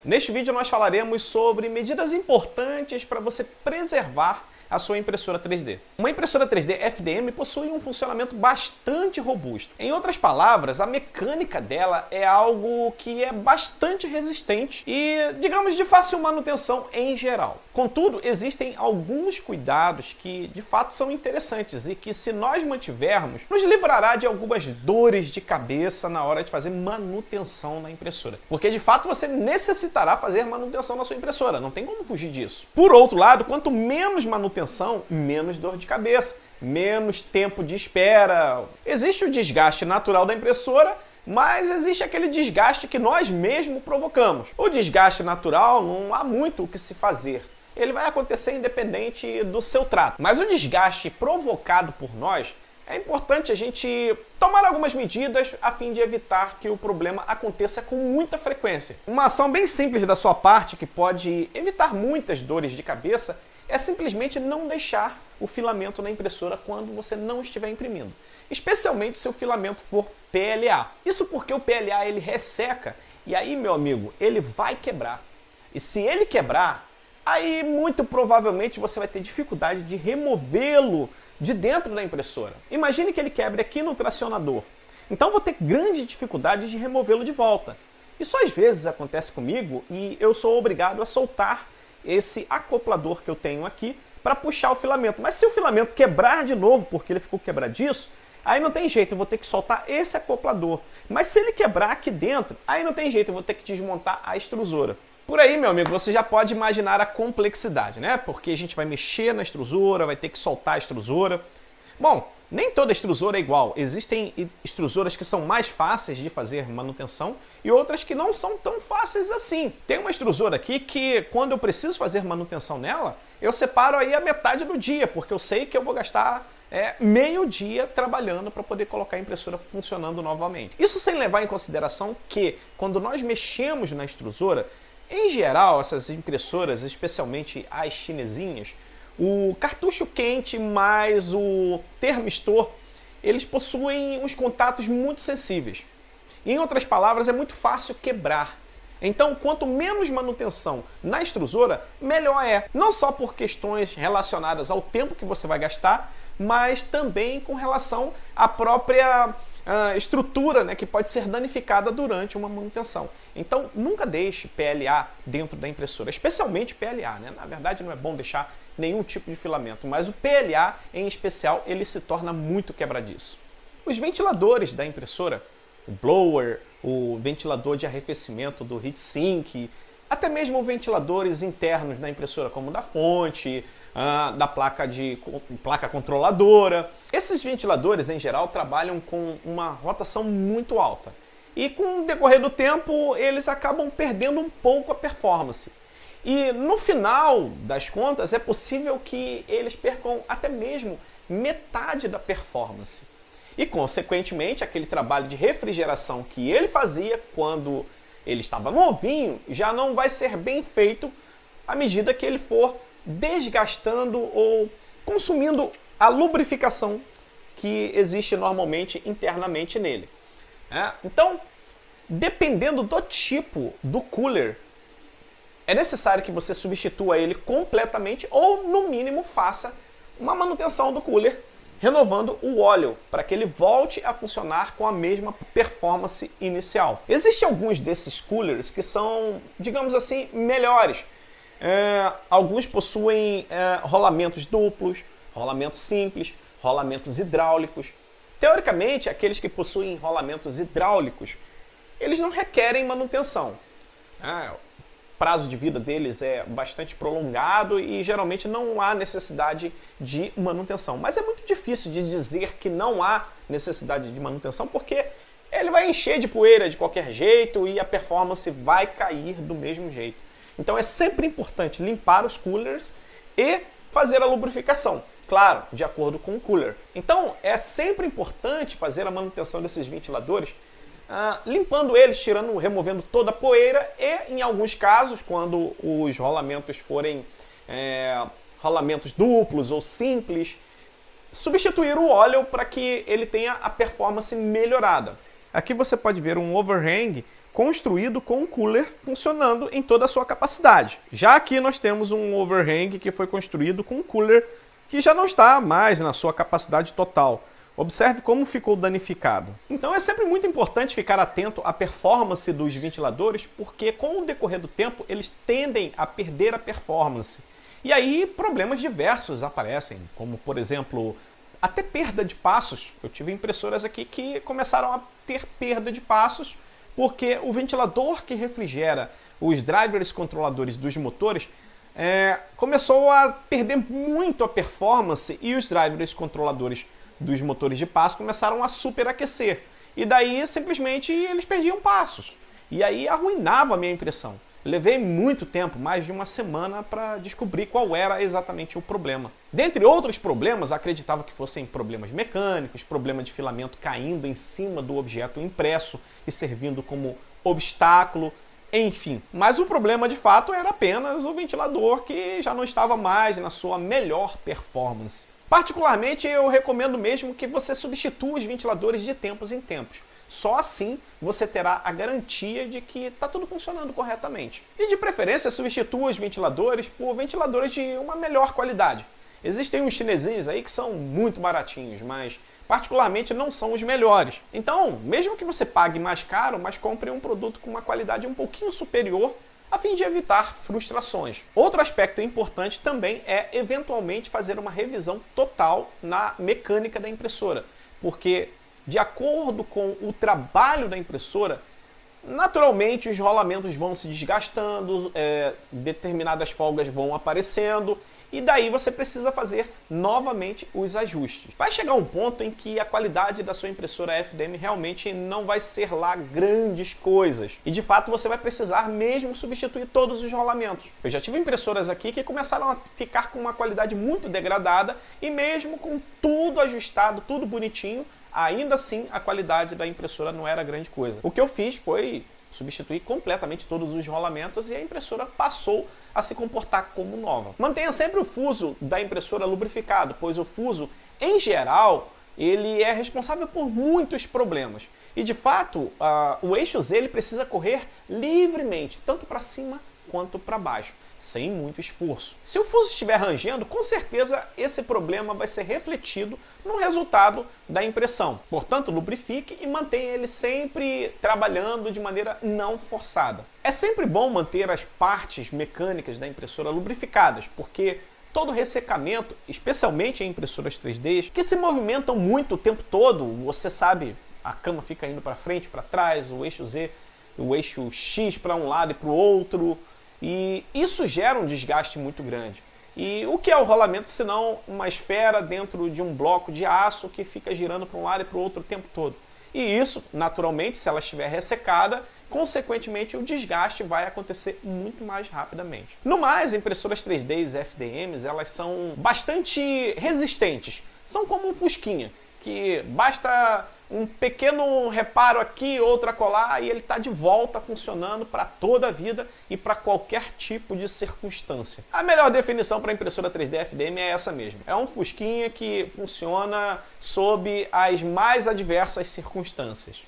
Neste vídeo nós falaremos sobre medidas importantes para você preservar a sua impressora 3D. Uma impressora 3D FDM possui um funcionamento bastante robusto. Em outras palavras, a mecânica dela é algo que é bastante resistente e, digamos, de fácil manutenção em geral. Contudo, existem alguns cuidados que de fato são interessantes e que, se nós mantivermos, nos livrará de algumas dores de cabeça na hora de fazer manutenção na impressora. Porque de fato você necessitará fazer manutenção na sua impressora, não tem como fugir disso. Por outro lado, quanto menos manutenção, menos dor de cabeça, menos tempo de espera. Existe o desgaste natural da impressora, mas existe aquele desgaste que nós mesmos provocamos. O desgaste natural não há muito o que se fazer. Ele vai acontecer independente do seu trato. Mas o desgaste provocado por nós, é importante a gente tomar algumas medidas a fim de evitar que o problema aconteça com muita frequência. Uma ação bem simples da sua parte que pode evitar muitas dores de cabeça é simplesmente não deixar o filamento na impressora quando você não estiver imprimindo. Especialmente se o filamento for PLA. Isso porque o PLA ele resseca e aí, meu amigo, ele vai quebrar. E se ele quebrar, aí muito provavelmente você vai ter dificuldade de removê-lo de dentro da impressora. Imagine que ele quebre aqui no tracionador. Então vou ter grande dificuldade de removê-lo de volta. Isso às vezes acontece comigo e eu sou obrigado a soltar esse acoplador que eu tenho aqui para puxar o filamento. Mas se o filamento quebrar de novo, porque ele ficou quebradiço, aí não tem jeito, eu vou ter que soltar esse acoplador. Mas se ele quebrar aqui dentro, aí não tem jeito, eu vou ter que desmontar a extrusora. Por aí, meu amigo, você já pode imaginar a complexidade, né? Porque a gente vai mexer na extrusora, vai ter que soltar a extrusora. Bom, nem toda extrusora é igual. Existem extrusoras que são mais fáceis de fazer manutenção e outras que não são tão fáceis assim. Tem uma extrusora aqui que, quando eu preciso fazer manutenção nela, eu separo aí a metade do dia, porque eu sei que eu vou gastar meio dia trabalhando para poder colocar a impressora funcionando novamente. Isso sem levar em consideração que, quando nós mexemos na extrusora, em geral, essas impressoras, especialmente as chinesinhas, o cartucho quente mais o termistor, eles possuem uns contatos muito sensíveis. Em outras palavras, é muito fácil quebrar. Então, quanto menos manutenção na extrusora, melhor é. Não só por questões relacionadas ao tempo que você vai gastar, mas também com relação à própria estrutura, né, que pode ser danificada durante uma manutenção. Então, nunca deixe PLA dentro da impressora, especialmente PLA, né? Na verdade, não é bom deixar nenhum tipo de filamento, mas o PLA, em especial, ele se torna muito quebradiço. Os ventiladores da impressora, o blower, o ventilador de arrefecimento do heatsink, até mesmo ventiladores internos da impressora, como da fonte, da placa controladora. Esses ventiladores, em geral, trabalham com uma rotação muito alta. E com o decorrer do tempo, eles acabam perdendo um pouco a performance. E no final das contas, é possível que eles percam até mesmo metade da performance. E, consequentemente, aquele trabalho de refrigeração que ele fazia quando ele estava novinho já não vai ser bem feito à medida que ele for desgastando ou consumindo a lubrificação que existe normalmente internamente nele. Então, dependendo do tipo do cooler, é necessário que você substitua ele completamente ou, no mínimo, faça uma manutenção do cooler, renovando o óleo para que ele volte a funcionar com a mesma performance inicial. Existem alguns desses coolers que são, digamos assim, melhores. Alguns possuem rolamentos duplos, rolamentos simples, rolamentos hidráulicos. Teoricamente, aqueles que possuem rolamentos hidráulicos, eles não requerem manutenção. O prazo de vida deles é bastante prolongado e geralmente não há necessidade de manutenção. Mas é muito difícil de dizer que não há necessidade de manutenção, porque ele vai encher de poeira de qualquer jeito e a performance vai cair do mesmo jeito. Então é sempre importante limpar os coolers e fazer a lubrificação, claro, de acordo com o cooler. Então é sempre importante fazer a manutenção desses ventiladores, limpando eles, removendo toda a poeira e, em alguns casos, quando os rolamentos forem rolamentos duplos ou simples, substituir o óleo para que ele tenha a performance melhorada. Aqui você pode ver um overhang construído com um cooler funcionando em toda a sua capacidade. Já aqui nós temos um overhang que foi construído com um cooler que já não está mais na sua capacidade total. Observe como ficou danificado. Então é sempre muito importante ficar atento à performance dos ventiladores, porque com o decorrer do tempo eles tendem a perder a performance. E aí problemas diversos aparecem, como por exemplo, até perda de passos. Eu tive impressoras aqui que começaram a ter perda de passos, porque o ventilador que refrigera os drivers controladores dos motores começou a perder muito a performance e os drivers controladores dos motores de passo começaram a superaquecer. E daí simplesmente eles perdiam passos. E aí arruinava a minha impressão. Levei muito tempo, mais de uma semana, para descobrir qual era exatamente o problema. Dentre outros problemas, acreditava que fossem problemas mecânicos, problema de filamento caindo em cima do objeto impresso e servindo como obstáculo, enfim. Mas o problema de fato era apenas o ventilador, que já não estava mais na sua melhor performance. Particularmente, eu recomendo mesmo que você substitua os ventiladores de tempos em tempos. Só assim você terá a garantia de que está tudo funcionando corretamente. E de preferência, substitua os ventiladores por ventiladores de uma melhor qualidade. Existem uns chinesinhos aí que são muito baratinhos, mas particularmente não são os melhores. Então, mesmo que você pague mais caro, mas compre um produto com uma qualidade um pouquinho superior, a fim de evitar frustrações. Outro aspecto importante também é eventualmente fazer uma revisão total na mecânica da impressora, porque de acordo com o trabalho da impressora, naturalmente os rolamentos vão se desgastando, determinadas folgas vão aparecendo, e daí você precisa fazer novamente os ajustes. Vai chegar um ponto em que a qualidade da sua impressora FDM realmente não vai ser lá grandes coisas. E de fato você vai precisar mesmo substituir todos os rolamentos. Eu já tive impressoras aqui que começaram a ficar com uma qualidade muito degradada e mesmo com tudo ajustado, tudo bonitinho, ainda assim a qualidade da impressora não era grande coisa. O que eu fiz foi substituir completamente todos os rolamentos e a impressora passou a se comportar como nova. Mantenha sempre o fuso da impressora lubrificado, pois o fuso, em geral, ele é responsável por muitos problemas. E de fato, o eixo Z ele precisa correr livremente, tanto para cima quanto para baixo, sem muito esforço. Se o fuso estiver rangendo, com certeza esse problema vai ser refletido no resultado da impressão. Portanto, lubrifique e mantenha ele sempre trabalhando de maneira não forçada. É sempre bom manter as partes mecânicas da impressora lubrificadas, porque todo ressecamento, especialmente em impressoras 3D, que se movimentam muito o tempo todo, você sabe, a cama fica indo para frente, para trás, o eixo Z, o eixo X para um lado e para o outro, e isso gera um desgaste muito grande. E o que é o rolamento senão uma esfera dentro de um bloco de aço que fica girando para um lado e para o outro o tempo todo? E isso, naturalmente, se ela estiver ressecada, consequentemente o desgaste vai acontecer muito mais rapidamente. No mais, impressoras 3D e FDMs, elas são bastante resistentes. São como um fusquinha, que basta um pequeno reparo aqui, outro acolá, e ele está de volta funcionando para toda a vida e para qualquer tipo de circunstância. A melhor definição para impressora 3D FDM é essa mesmo. É um fusquinha que funciona sob as mais adversas circunstâncias.